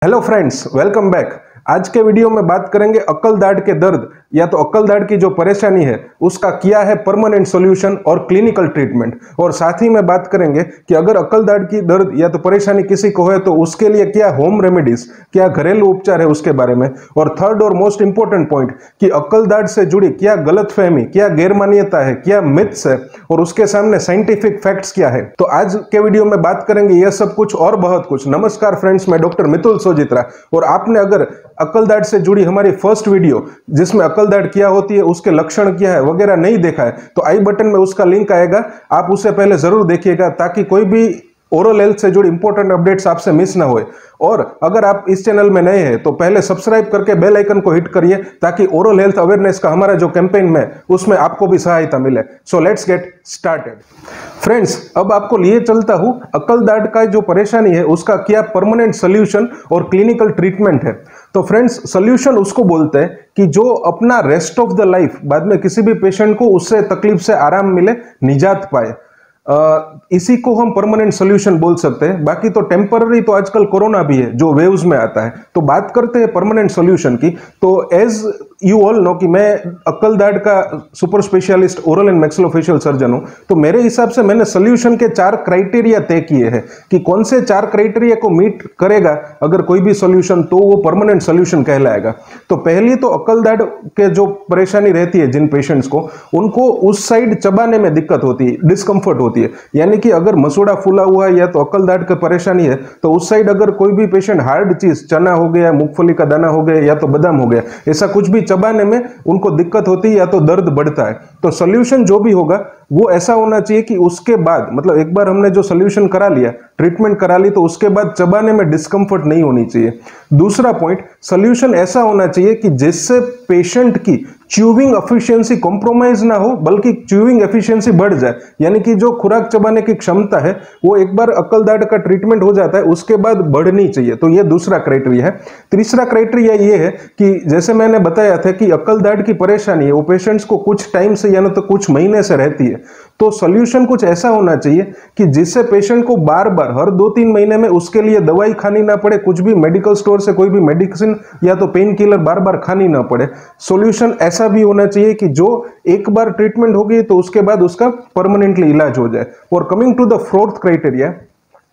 Hello friends, welcome back. आज के video में बात करेंगे अक्कल दाढ़ के दर्द या तो अक्कल दाढ़ की जो परेशानी है उसका क्या है परमानेंट सॉल्यूशन और क्लिनिकल ट्रीटमेंट। और साथ ही में बात करेंगे कि अगर अक्कल दाढ़ की दर्द या तो परेशानी किसी को है तो उसके लिए क्या होम रेमेडीज, क्या घरेलू उपचार है उसके बारे में। और थर्ड और मोस्ट इंपॉर्टेंट पॉइंट कि अक्कल दाढ़ से जुड़ी क्या गलतफहमी, क्या गैरमान्यता है, क्या मिथ्स है और उसके सामने साइंटिफिक फैक्ट्स क्या है। तो आज के वीडियो में बात करेंगे यह सब कुछ और बहुत कुछ। नमस्कार फ्रेंड्स, मैं डॉक्टर मितुल सोजित्रा। और आपने अगर अक्कल दाढ़ से जुड़ी हमारी फर्स्ट वीडियो जिसमें अक्कल दाढ़ क्या होती है, उसके लक्षण क्या है वगैरह नहीं देखा है तो आई बटन में उसका लिंक आएगा, आप उसे पहले जरूर देखिएगा ताकि कोई भी ओरल हेल्थ से जुड़ी इंपॉर्टेंट अपडेट्स आपसे मिस ना होए। और अगर आप इस चैनल में नए हैं तो पहले सब्सक्राइब करके बेल आइकन को हिट करिए ताकि ओरल हेल्थ अवेयरनेस का हमारा जो कैंपेन में उसमें आपको भी सहायता मिले। So let's get started. Friends, अब आपको लिए चलता हूं अक्कल दाढ़ का जो परेशानी है उसका क्या परमानेंट सोल्यूशन और क्लिनिकल ट्रीटमेंट है। तो फ्रेंड्स, सोल्यूशन उसको बोलते हैं कि जो अपना रेस्ट ऑफ द लाइफ बाद में किसी भी पेशेंट को उससे तकलीफ से आराम मिले, निजात पाए, इसी को हम परमानेंट सोल्यूशन बोल सकते हैं। बाकी तो टेम्पररी तो आजकल कोरोना भी है जो वेव्स में आता है। तो बात करते हैं परमानेंट सोल्यूशन की। तो एज यू ऑल नो कि मैं अक्कल दाढ़ का super specialist oral and maxillofacial surgeon हूं, तो मेरे हिसाब से मैंने सोल्यूशन के 4 क्राइटेरिया तय किए हैं कि कौन से 4 क्राइटेरिया को मीट करेगा अगर कोई भी सोल्यूशन तो वो परमानेंट सोल्यूशन कहलाएगा। तो पहली तो अक्कल दाढ़ के जो परेशानी रहती है जिन पेशेंट्स को, उनको उस साइड चबाने में दिक्कत होती है, डिस्कंफर्ट होती है। यानी कि अगर मसूड़ा फूला हुआ है या तो अक्कल दाढ़ की परेशानी है तो उस साइड अगर कोई भी पेशेंट हार्ड चीज, चना हो गया, मूंगफली का दाना हो गया या तो बादाम हो गया, ऐसा कुछ भी चबाने में उनको दिक्कत होती है या तो दर्द बढ़ता है। तो सोल्यूशन जो भी होगा वो ऐसा होना चाहिए कि उसके बाद, मतलब एक बार हमने जो सोल्यूशन करा लिया, ट्रीटमेंट करा ली, तो उसके बाद चबाने में डिस्कंफर्ट नहीं होनी चाहिए। दूसरा पॉइंट, सोल्यूशन ऐसा होना चाहिए कि जिससे पेशेंट की च्यूइंग एफिशिएंसी कॉम्प्रोमाइज ना हो बल्कि च्यूइंग एफिशिएंसी बढ़ जाए। यानी कि जो खुराक चबाने की क्षमता है वो एक बार अक्कल दाढ़ का ट्रीटमेंट हो जाता है उसके बाद बढ़नी चाहिए। तो ये दूसरा क्राइटेरिया है। तीसरा क्राइटेरिया ये है कि जैसे मैंने बताया था कि अक्कल दाढ़ की परेशानी है वो पेशेंट्स को कुछ टाइम से या ना तो कुछ महीने से रहती है। तो सोल्यूशन कुछ ऐसा होना चाहिए कि जिससे पेशेंट को बार बार हर 2-3 महीने में उसके लिए दवाई खानी ना पड़े, कुछ भी मेडिकल स्टोर से कोई भी मेडिसिन या तो पेन किलर बार बार खानी ना पड़े। सोल्यूशन ऐसा भी होना चाहिए कि जो एक बार ट्रीटमेंट होगी तो उसके बाद उसका परमानेंटली इलाज हो जाए। और coming to the fourth criteria,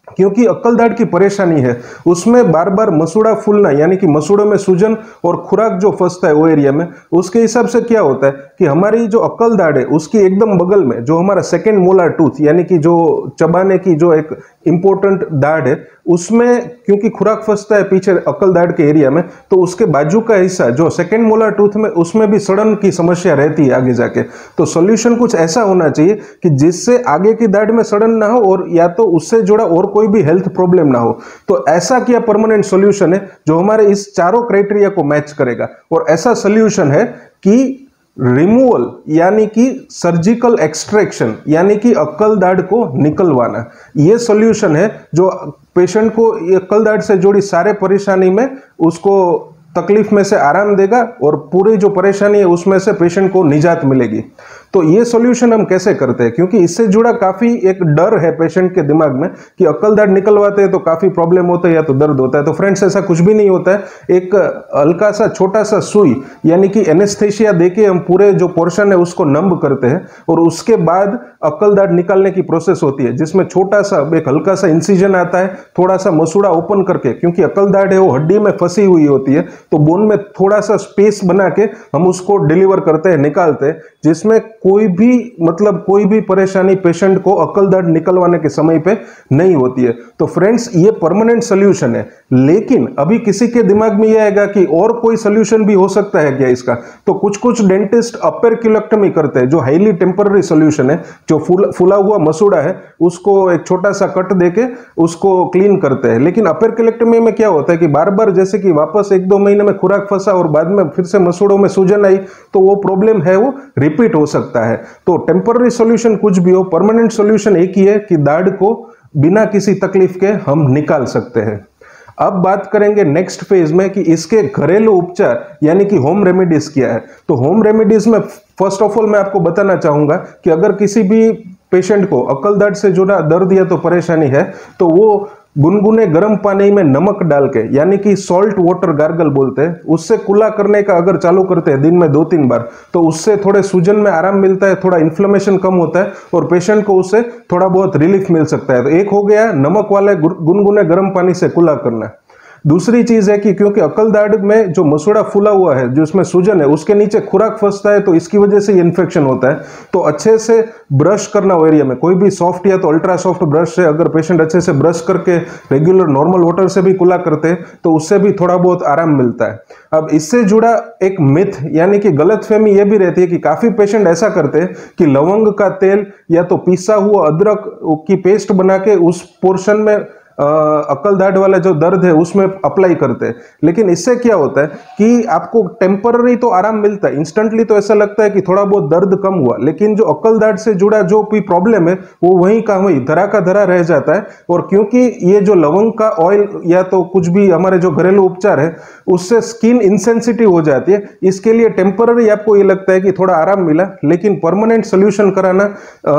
क्योंकि अक्कल दाढ़ की परेशानी है उसमें बार बार मसूड़ा फूलना, यानी कि मसूड़ों में सूजन और खुराक जो फंसता है वो एरिया में, उसके हिसाब से क्या होता है कि हमारी जो अक्कल दाढ़ है उसकी एकदम बगल में जो हमारा सेकेंड मोलर टूथ, यानी कि जो चबाने की जो एक इंपॉर्टेंट दाढ़ है, उसमें क्योंकि खुराक फंसता है पीछे अक्कल दाढ़ के एरिया में, तो उसके बाजू का हिस्सा जो सेकेंड मोलर टूथ में, उसमें भी सड़न की समस्या रहती है आगे जाके। तो सोल्यूशन कुछ ऐसा होना चाहिए कि जिससे आगे की दाढ़ में सड़न ना हो और या तो उससे जुड़ा और कोई भी हेल्थ प्रॉब्लम ना हो। तो ऐसा क्या परमानेंट सोल्यूशन है जो हमारे इस चारों क्राइटेरिया को मैच करेगा। और ऐसा सोल्यूशन है कि रिमूवल, यानी कि सर्जिकल एक्सट्रैक्शन, यानी कि अक्कल दाढ़ को निकलवाना। यह सॉल्यूशन है जो पेशेंट को अक्कल दाढ़ से जुड़ी सारे परेशानी में उसको तकलीफ में से आराम देगा और पूरी जो परेशानी है उसमें से पेशेंट को निजात मिलेगी। तो ये सॉल्यूशन हम कैसे करते हैं, क्योंकि इससे जुड़ा काफी एक डर है पेशेंट के दिमाग में कि अक्कल दाढ़ निकलवाते हैं तो काफी प्रॉब्लम होता है या तो दर्द होता है। तो फ्रेंड्स, ऐसा कुछ भी नहीं होता है। एक हल्का सा छोटा सा सुई, यानी कि एनेस्थेशिया देके हम पूरे जो पोर्शन है उसको नंब करते हैं और उसके बाद अक्कल दाढ़ निकालने की प्रोसेस होती है, जिसमें छोटा सा एक हल्का सा इंसिजन आता है, थोड़ा सा मसूड़ा ओपन करके, क्योंकि अक्कल दाढ़ है वो हड्डी में फंसी हुई होती है, तो बोन में थोड़ा सा स्पेस बना के हम उसको डिलीवर करते हैं, निकालते हैं, जिसमें कोई भी परेशानी पेशेंट को अक्कल दाढ़ निकलवाने के समय पे नहीं होती है। तो फ्रेंड्स, ये परमानेंट सोल्यूशन है। लेकिन अभी किसी के दिमाग में यह आएगा कि और कोई सोल्यूशन भी हो सकता है क्या इसका। तो कुछ डेंटिस्ट अपेरक्यूलेक्टमी करते हैं जो हाईली टेम्पररी सोल्यूशन है, जो फूला हुआ मसूड़ा है उसको एक छोटा सा कट देके उसको क्लीन करते हैं। लेकिन अपेरक्यूलेक्टमी में क्या होता है कि बार बार जैसे कि वापस 1-2 महीने में खुराक फंसा और बाद में फिर से मसूड़ों में सूजन आई तो वो प्रॉब्लम है वो रिपीट हो सकता है। तो टेम्पररी सॉल्यूशन कुछ भी हो, परमानेंट सॉल्यूशन एक ही है कि दाढ़ को बिना किसी तकलीफ के हम निकाल सकते हैं। अब बात करेंगे नेक्स्ट फेज में कि इसके घरेलू उपचार यानी कि होम रेमेडीज क्या है। तो होम रेमेडीज में फर्स्ट ऑफ ऑल मैं आपको बताना चाहूंगा कि अगर किसी भी पेशेंट को अक्कल दाढ़ से जुड़ा दर्द या तो परेशानी है तो वो गुनगुने गर्म पानी में नमक डाल के, यानी कि सॉल्ट वाटर गार्गल बोलते हैं, उससे कुल्ला करने का अगर चालू करते हैं दिन में 2-3 बार, तो उससे थोड़े सूजन में आराम मिलता है, थोड़ा इन्फ्लेमेशन कम होता है और पेशेंट को उससे थोड़ा बहुत रिलीफ मिल सकता है। तो एक हो गया नमक वाले गुनगुने गर्म पानी से कुल्ला करना। दूसरी चीज है कि क्योंकि अक्लदाढ़ में जो मसूड़ा फूला हुआ है, जो उसमें सूजन है, उसके नीचे खुराक फंसता है, तो इसकी वजह से इन्फेक्शन होता है। तो अच्छे से ब्रश करना वो एरिया में, कोई भी सॉफ्ट या तो अल्ट्रा सॉफ्ट ब्रश से अगर पेशेंट अच्छे से ब्रश करके रेगुलर नॉर्मल वाटर से भी कुल्ला करते हैं तो उससे भी थोड़ा बहुत आराम मिलता है। अब इससे जुड़ा एक मिथ यानी कि गलतफहमी ये भी रहती है कि काफी पेशेंट ऐसा करते हैं कि लवंग का तेल या तो पिसा हुआ अदरक की पेस्ट बना के उस पोर्शन में अक्लदाढ़ वाला जो दर्द है उसमें अप्लाई करते हैं। लेकिन इससे क्या होता है कि आपको टेम्पररी तो आराम मिलता है, इंस्टेंटली तो ऐसा लगता है कि थोड़ा बहुत दर्द कम हुआ, लेकिन जो अक्लदाढ़ से जुड़ा जो भी प्रॉब्लम है वो वहीं का वहीं धरा का धरा रह जाता है। और क्योंकि ये जो लवंग का ऑयल या तो कुछ भी हमारे जो घरेलू उपचार है उससे स्किन इंसेंसिटिव हो जाती है, इसके लिए टेम्पररी आपको ये लगता है कि थोड़ा आराम मिला, लेकिन परमानेंट सोल्यूशन कराना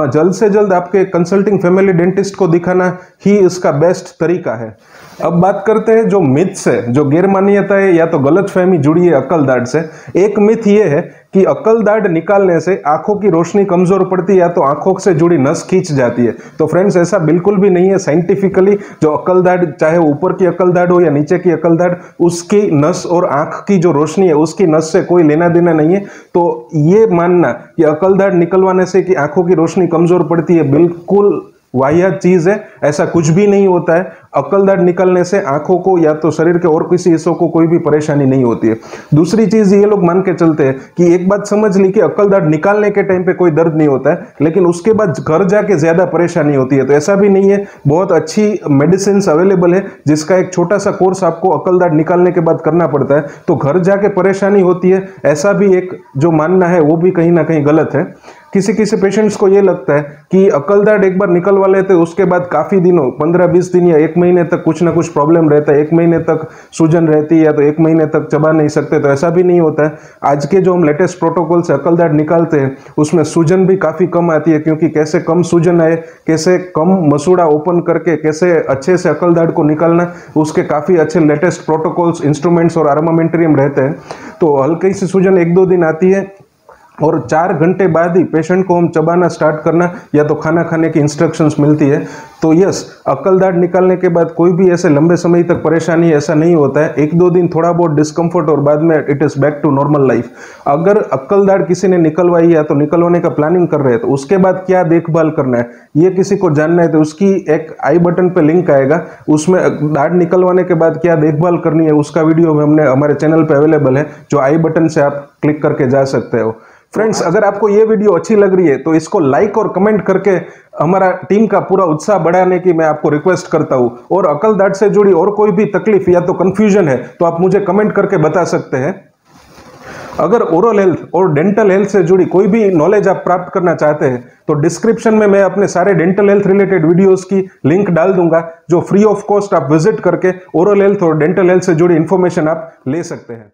जल्द से जल्द आपके कंसल्टिंग फैमिली डेंटिस्ट को दिखाना ही इसका बेस्ट तरीका है। अब बात करते हैं जो मिथ्स है, जो गैर मान्यता है या तो गलतफहमी जुड़ी है अक्लदाढ़ से। एक मिथ ये है कि अक्लदाढ़ निकालने से आंखों की रोशनी कमजोर पड़ती है या तो आंखों से जुड़ी नस खींच जाती है। तो फ्रेंड्स ऐसा बिल्कुल भी नहीं है। साइंटिफिकली जो अक्लदाढ़, चाहे ऊपर की अक्लदाढ़ हो या नीचे की अक्लदाढ़, उसकी नस और आंख की जो रोशनी है उसकी नस से कोई लेना देना नहीं है। तो ये मानना कि अक्लदाढ़ निकलवाने से कि आंखों की रोशनी कमजोर पड़ती है बिल्कुल वाहियात चीज है, ऐसा कुछ भी नहीं होता है। अक्लदाढ़ निकलने से आंखों को या तो शरीर के और किसी हिस्सों को कोई भी परेशानी नहीं होती है। दूसरी चीज ये लोग मान के चलते हैं कि एक बात समझ ली कि अक्लदाढ़ निकालने के टाइम पे कोई दर्द नहीं होता है, लेकिन उसके बाद घर जाके ज्यादा परेशानी होती है। तो ऐसा भी नहीं है, बहुत अच्छी मेडिसिन अवेलेबल है जिसका एक छोटा सा कोर्स आपको अक्लदाढ़ निकालने के बाद करना पड़ता है, तो घर जाके परेशानी होती है, ऐसा भी एक जो मानना है वो भी कहीं ना कहीं गलत है। किसी किसी पेशेंट्स को ये लगता है कि अक्लदाढ़ एक बार निकलवा लेते उसके बाद काफी दिनों 15-20 दिन या 1 महीने तक कुछ ना कुछ प्रॉब्लम रहता है, 1 महीने तक सूजन रहती है या तो 1 महीने तक चबा नहीं सकते। तो ऐसा भी नहीं होता है। आज के जो हम लेटेस्ट प्रोटोकॉल से अक्लदाढ़ निकालते हैं उसमें सूजन भी काफी कम आती है, क्योंकि कैसे कम सूजन आए, कैसे कम मसूड़ा ओपन करके कैसे अच्छे से अक्लदाढ़ को निकालना, उसके काफी अच्छे लेटेस्ट प्रोटोकॉल्स, इंस्ट्रूमेंट्स और आर्मामेंट्रियम रहते हैं। तो हल्की सी सूजन 1-2 दिन आती है और 4 घंटे बाद ही पेशेंट को हम चबाना स्टार्ट करना या तो खाना खाने की इंस्ट्रक्शंस मिलती है। तो यस, अक्लदाढ़ निकालने के बाद कोई भी ऐसे लंबे समय तक परेशानी ऐसा नहीं होता है। 1-2 दिन थोड़ा बहुत डिस्कम्फर्ट और बाद में it is back to normal life. अगर अक्लदाढ़ किसी ने निकलवाई है तो निकलवाने का प्लानिंग कर रहे हैं तो उसके बाद क्या देखभाल करना है ये किसी को जानना है तो उसकी एक आई बटन पे लिंक आएगा, उसमें दाढ़ निकलवाने के बाद क्या देखभाल करनी है उसका वीडियो हमने हमारे चैनल पे अवेलेबल है, जो आई बटन से आप क्लिक करके जा सकते हो। फ्रेंड्स, अगर आपको ये वीडियो अच्छी लग रही है तो इसको लाइक और कमेंट करके हमारा टीम का पूरा उत्साह बढ़ाने की मैं आपको रिक्वेस्ट करता हूं। और अक्लदाढ़ से जुड़ी और कोई भी तकलीफ या तो कंफ्यूजन है तो आप मुझे कमेंट करके बता सकते हैं। अगर ओरल हेल्थ और डेंटल हेल्थ से जुड़ी कोई भी नॉलेज आप प्राप्त करना चाहते हैं तो डिस्क्रिप्शन में मैं अपने सारे डेंटल हेल्थ रिलेटेड वीडियोस की लिंक डाल दूंगा, जो फ्री ऑफ कॉस्ट आप विजिट करके ओरल हेल्थ और डेंटल हेल्थ से जुड़ी इंफॉर्मेशन आप ले सकते हैं।